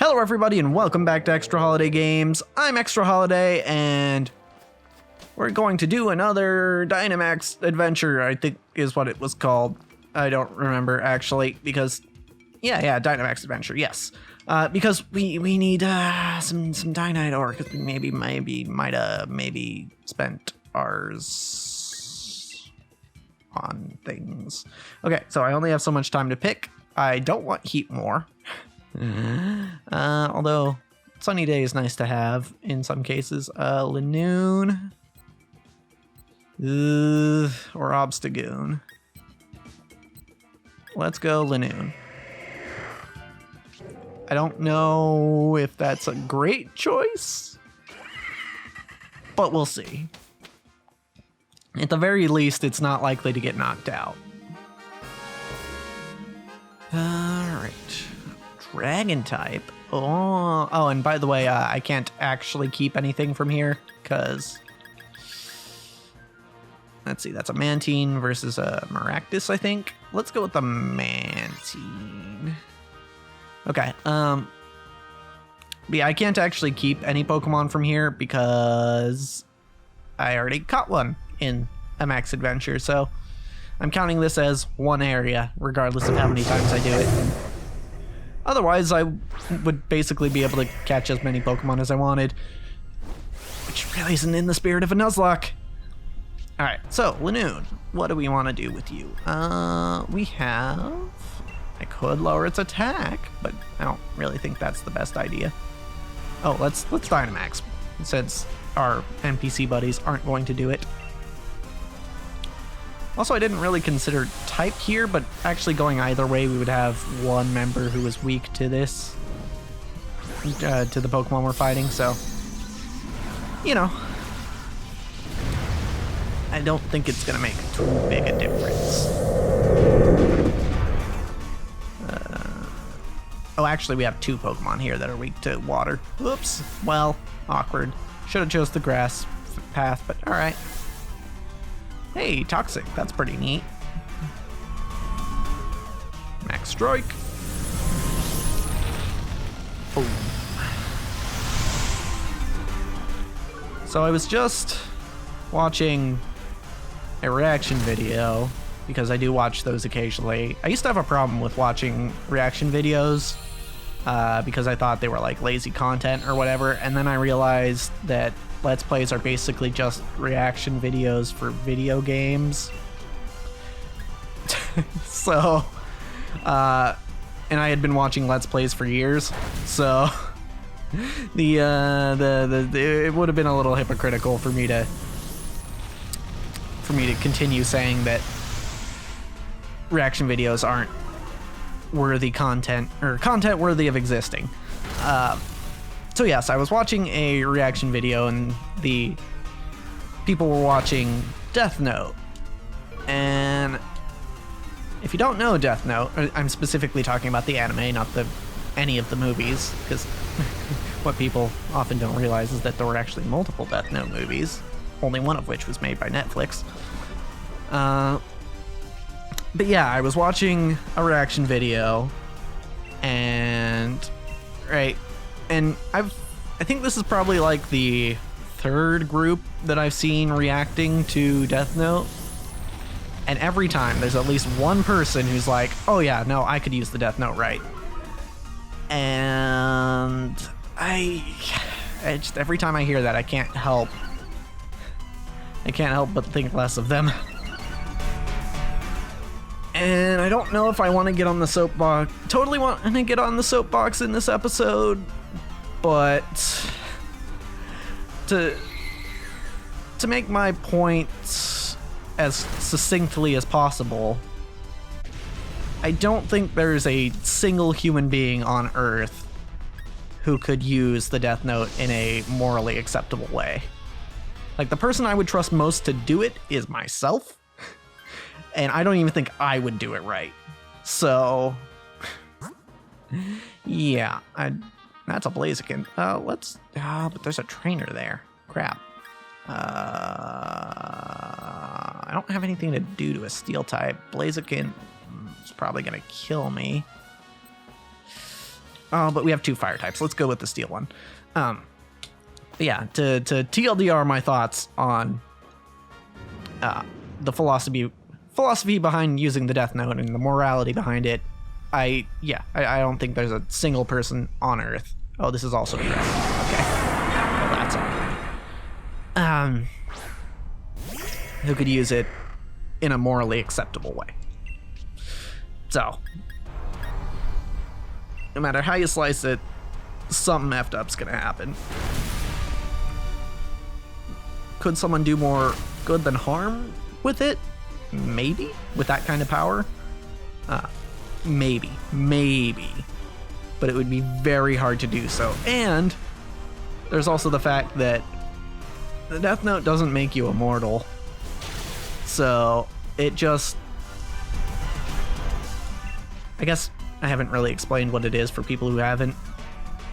Hello everybody and welcome back to Extra Holiday Games. I'm Extra Holiday and we're going to do another Dynamax adventure, I think is what it was called. I don't remember actually because, yeah, Dynamax adventure, yes. Because we need some Dynite ore because we might have spent ours on things. Okay, so I only have so much time to pick. I don't want heat more. Although sunny day is nice to have in some cases. Linoon or Obstagoon. Let's go Linoon. I don't know if that's a great choice, but we'll see. At the very least, it's not likely to get knocked out. Alright. Dragon type. Oh, and by the way, I can't actually keep anything from here because let's see, that's a Mantine versus a Maractus, I think. Let's go with the Mantine. Okay. But yeah, I can't actually keep any Pokemon from here because I already caught one in a Max Adventure, so I'm counting this as one area, regardless of how many times I do it. Otherwise, I would basically be able to catch as many Pokemon as I wanted, which really isn't in the spirit of a Nuzlocke. Alright, so, Linoon, what do we want to do with you? We have... I could lower its attack, but I don't really think that's the best idea. Oh, let's Dynamax, since our NPC buddies aren't going to do it. Also, I didn't really consider type here, but actually going either way, we would have one member who is weak to this, to the Pokemon we're fighting, so, you know, I don't think it's going to make too big a difference. Oh, actually, we have two Pokemon here that are weak to water. Whoops. Well, awkward. Should have chose the grass path, but all right. Hey, Toxic. That's pretty neat. Max Strike. Boom. So I was just watching a reaction video, because I do watch those occasionally. I used to have a problem with watching reaction videos because I thought they were like lazy content or whatever, and then I realized that Let's Plays are basically just reaction videos for video games. So, and I had been watching Let's Plays for years, so it would have been a little hypocritical for me to continue saying that reaction videos aren't worthy content, or content worthy of existing. So yes, I was watching a reaction video and the people were watching Death Note. And if you don't know Death Note, I'm specifically talking about the anime, not any of the movies, because what people often don't realize is that there were actually multiple Death Note movies, only one of which was made by Netflix. But yeah, I was watching a reaction video, and I think this is probably like the third group that I've seen reacting to Death Note, and every time there's at least one person who's like, oh yeah, no, I could use the Death Note right. And I just, every time I hear that, I can't help but think less of them. And I don't know if I want to get on the soapbox. Totally want to get on the soapbox in this episode, but to make my point as succinctly as possible, I don't think there's a single human being on Earth who could use the Death Note in a morally acceptable way. Like, the person I would trust most to do it is myself. And I don't even think I would do it right. So, yeah, that's a Blaziken. But there's a trainer there. Crap. I don't have anything to do to a steel type. Blaziken is probably going to kill me. Oh, but we have 2 fire types. Let's go with the steel one. Yeah, to TLDR my thoughts on the philosophy behind using the Death Note and the morality behind it. I don't think there's a single person on Earth. Oh, this is also correct. Okay. Well, that's all. Who could use it in a morally acceptable way. So, no matter how you slice it, something effed up's gonna happen. Could someone do more good than harm with it? Maybe, with that kind of power. Maybe. But it would be very hard to do so. And there's also the fact that the Death Note doesn't make you immortal. So it just... I guess I haven't really explained what it is for people who haven't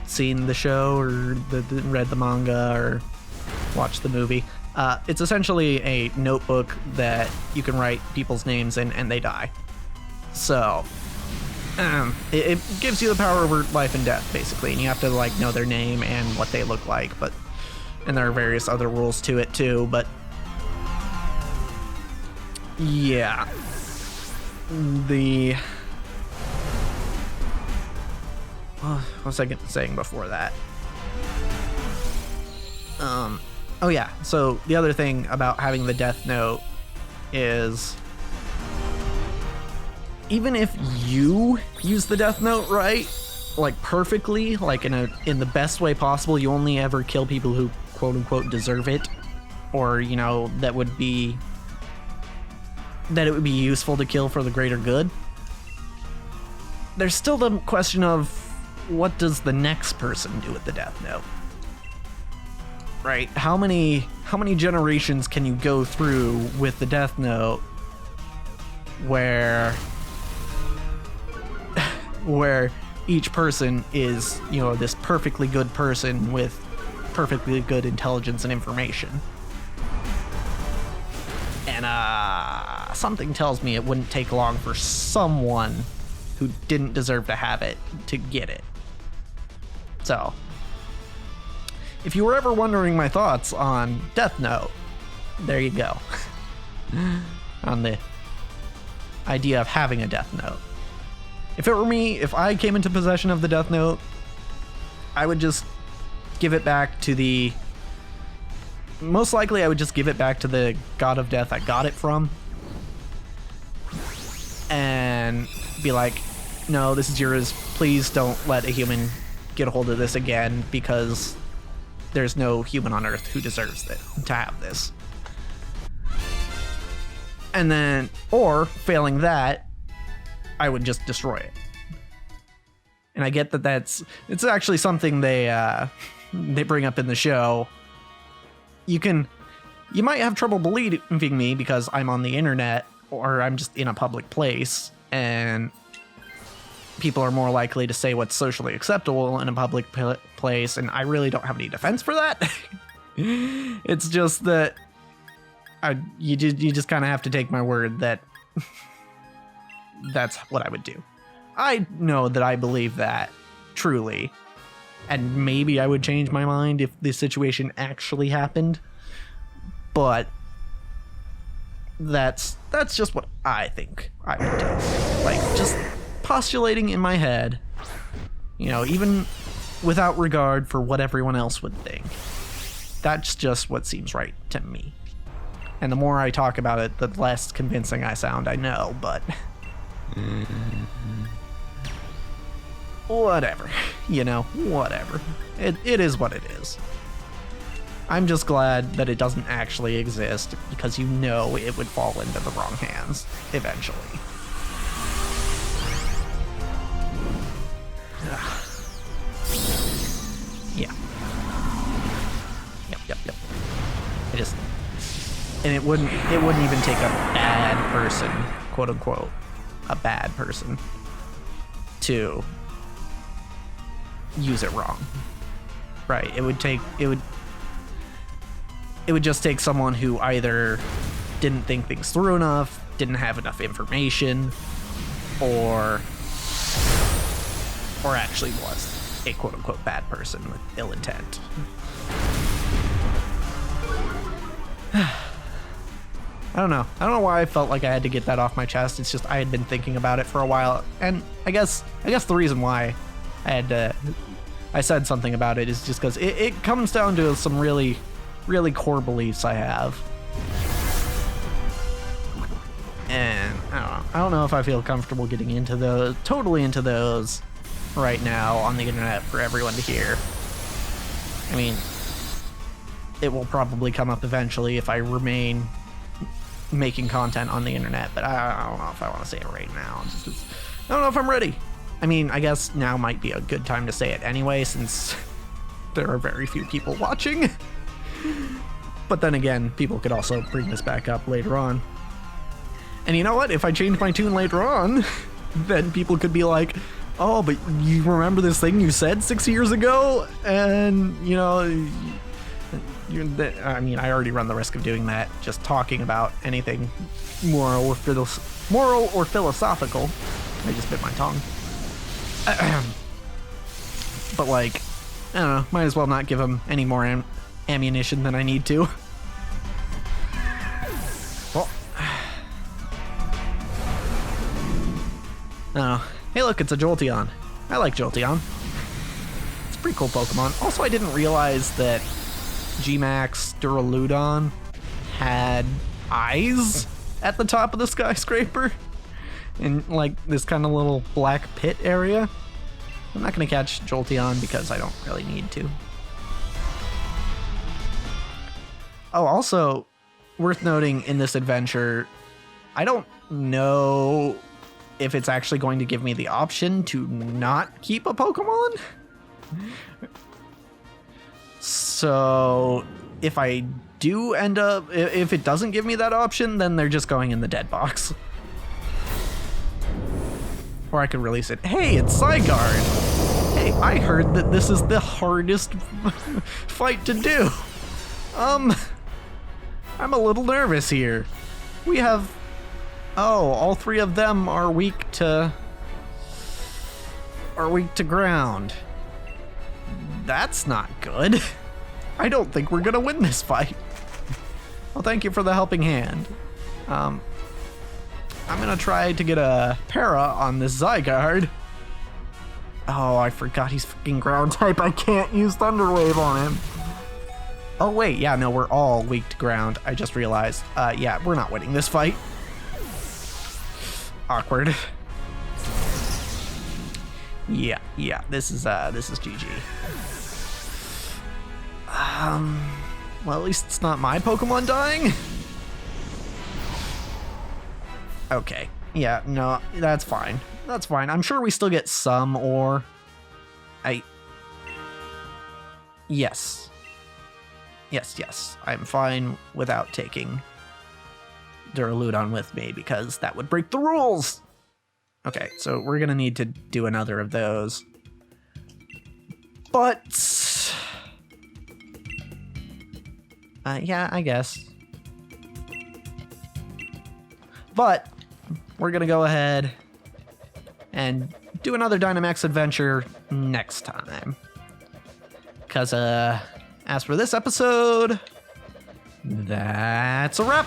seen the show or read the manga or watched the movie. It's essentially a notebook that you can write people's names in and they die. So it gives you the power over life and death, basically, and you have to like know their name and what they look like. And there are various other rules to it too. But yeah, what was I saying before that? Oh yeah, so the other thing about having the Death Note is even if you use the Death Note right, like perfectly, like in the best way possible, you only ever kill people who quote unquote deserve it, or you know that it would be useful to kill for the greater good. There's still the question of what does the next person do with the Death Note? Right? How many generations can you go through with the Death Note where each person is, you know, this perfectly good person with perfectly good intelligence and information? And something tells me it wouldn't take long for someone who didn't deserve to have it to get it. So, if you were ever wondering my thoughts on Death Note, there you go. On the idea of having a Death Note. If it were me, if I came into possession of the Death Note, I would just give it back to the... Most likely I would just give it back to the God of Death I got it from. And be like, no, this is yours. Please don't let a human get a hold of this again, because there's no human on Earth who deserves it to have this. And then, or failing that, I would just destroy it. And I get that it's actually something they bring up in the show. You might have trouble believing me because I'm on the internet or I'm just in a public place, and people are more likely to say what's socially acceptable in a public place, and I really don't have any defense for that. It's just that you just kind of have to take my word that that's what I would do. I know that I believe that truly, and maybe I would change my mind if this situation actually happened, but that's just what I think I would do. Like, just postulating in my head, you know, even without regard for what everyone else would think. That's just what seems right to me. And the more I talk about it, the less convincing I sound, I know, but whatever, you know, whatever. It is what it is. I'm just glad that it doesn't actually exist, because you know it would fall into the wrong hands eventually. Yeah. Yep. And it wouldn't even take a bad person, quote unquote, a bad person, to use it wrong. Right. It would just take someone who either didn't think things through enough, didn't have enough information, or or actually was a quote-unquote bad person with ill intent. I don't know why I felt like I had to get that off my chest. It's just I had been thinking about it for a while, and I guess the reason why I said something about it is just because it comes down to some really core beliefs I have. And I don't know if I feel comfortable getting into those, totally into those right now on the internet for everyone to hear. I mean, it will probably come up eventually if I remain making content on the internet, but I don't know if I want to say it right now. Just 'cause I don't know if I'm ready. I mean, I guess now might be a good time to say it anyway, since there are very few people watching. But then again, people could also bring this back up later on. And you know what? If I change my tune later on, then people could be like, oh, but you remember this thing you said 6 years ago? And, you know, I mean, I already run the risk of doing that, just talking about anything moral or philosophical. I just bit my tongue. But, like, I don't know, might as well not give him any more ammunition than I need to. Well, I don't know. Hey, look, it's a Jolteon. I like Jolteon. It's a pretty cool Pokemon. Also, I didn't realize that G-Max Duraludon had eyes at the top of the skyscraper in like this kind of little black pit area. I'm not going to catch Jolteon because I don't really need to. Oh, also worth noting in this adventure, I don't know if it's actually going to give me the option to not keep a Pokemon. So if I do end up, if it doesn't give me that option, then they're just going in the dead box. Or I could release it. Hey, it's Zygarde. Hey, I heard that this is the hardest fight to do. I'm a little nervous here. We have, all three of them are weak to ground. That's not good. I don't think we're gonna win this fight. Well, thank you for the helping hand. I'm gonna try to get a para on this Zygarde. Oh, I forgot he's fucking ground type. I can't use Thunder Wave on him. Oh wait, yeah, no, we're all weak to ground. I just realized. Yeah, we're not winning this fight. Awkward. Yeah, this is GG. Well, at least it's not my Pokemon dying. Okay, yeah, no, that's fine. That's fine. I'm sure we still get some ore. Yes. Yes, I'm fine without taking Duraludon with me because that would break the rules. Okay, so we're gonna need to do another of those. But yeah, I guess. But we're gonna go ahead and do another Dynamax adventure next time. Because as for this episode, that's a wrap.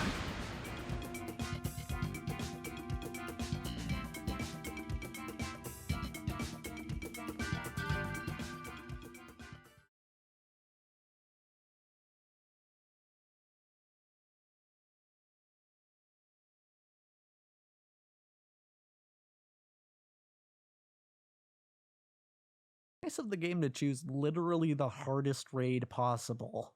Nice of the game to choose literally the hardest raid possible.